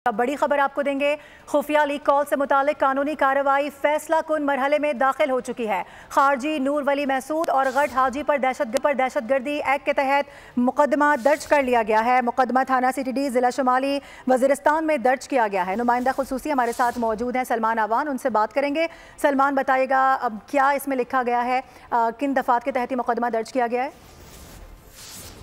अब बड़ी खबर आपको देंगे। खुफिया लीक कॉल से मुतालिक कानूनी कार्रवाई फैसला कुन मरहले में दाखिल हो चुकी है। खारजी नूर वली महसूद और गट हाजी पर दहशतगर्दी एक्ट के तहत मुकदमा दर्ज कर लिया गया है। मुकदमा थाना CTD जिला शुमाली वजीरिस्तान में दर्ज किया गया है। नुमाइंदा खुसूसी हमारे साथ मौजूद हैं सलमान आवान, उनसे बात करेंगे। सलमान, बताइएगा अब क्या इसमें लिखा गया है, किन दफात के तहत मुकदमा दर्ज किया गया है?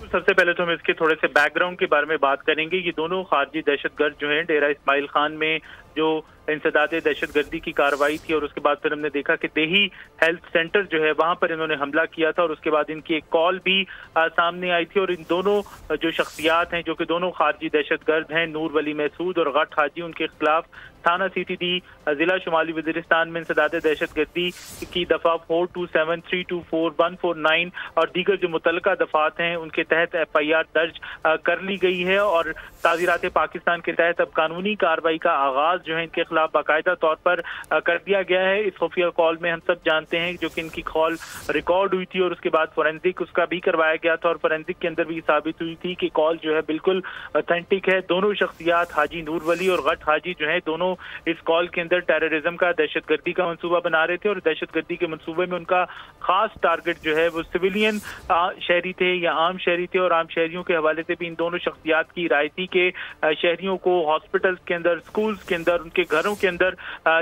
सबसे पहले तो हम इसके थोड़े से बैकग्राउंड के बारे में बात करेंगे। ये दोनों खारजी दहशतगर्द जो हैं, डेरा इस्माइल खान में जो इंसदाद दहशतगर्दी की कार्रवाई थी और उसके बाद फिर हमने देखा कि देही हेल्थ सेंटर जो है वहां पर इन्होंने हमला किया था और उसके बाद इनकी एक कॉल भी सामने आई थी। और इन दोनों जो शख्सियात हैं, जो कि दोनों खारजी दहशतगर्द हैं, नूर वली महसूद और गट हाजी, उनके खिलाफ थाना CTD जिला शुमाली वजीरिस्तान में इंसदाद दहशतगर्दी की दफा 427, 324, 149 और दीगर जो मुतलका दफात हैं उनके तहत FIR दर्ज कर ली गई है। और ताज़ीरात पाकिस्तान के तहत अब कानूनी कार्रवाई का आगाज जो है इनके खिलाफ बाकायदा तौर पर कर दिया गया है। इस खुफिया कॉल में हम सब जानते हैं जो कि इनकी कॉल रिकॉर्ड हुई थी और उसके बाद फोरेंसिक उसका भी करवाया गया था और फोरेंसिक के अंदर भी साबित हुई थी कि कॉल जो है बिल्कुल ऑथेंटिक है। दोनों शख्सियात हाजी नूर वली और गट हाजी जो है दोनों इस कॉल के अंदर टेररिज्म का, दहशतगर्दी का मंसूबा बना रहे थे और दहशतगर्दी के मंसूबे में उनका खास टारगेट जो है वो सिविलियन शहरी थे या आम शहरी थे। और आम शहरियों के हवाले से भी इन दोनों शख्सियात की राय थी कि शहरियों को हॉस्पिटल्स के अंदर, स्कूल्स के अंदर, उनके घरों के अंदर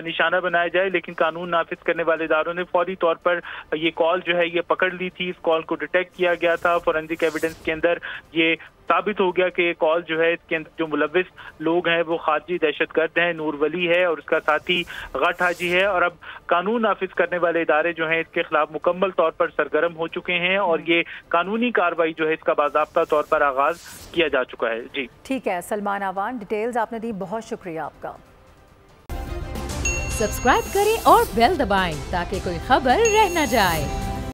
निशाना बनाया जाए। लेकिन कानून नाफिज करने वाले इदारों ने फौरी तौर पर ये कॉल जो है ये पकड़ ली थी। इस कॉल को डिटेक्ट किया गया था। फोरेंसिक एविडेंस के अंदर ये साबित हो गया कि ये कॉल जो है इसके अंदर जो मुलविस लोग हैं वो खारजी दहशतगर्द हैं, नूर वली है और उसका साथी गट हाजी है। और अब कानून नाफिज करने वाले इदारे जो हैं इसके खिलाफ मुकम्मल तौर पर सरगर्म हो चुके हैं और ये कानूनी कार्रवाई जो है इसका बाज़ाब्ता तौर पर आगाज किया जा चुका है। जी ठीक है सलमान आवान, डिटेल्स आपने दी, बहुत शुक्रिया आपका। सब्सक्राइब करें और बेल दबाएं ताकि कोई खबर रह न जाए।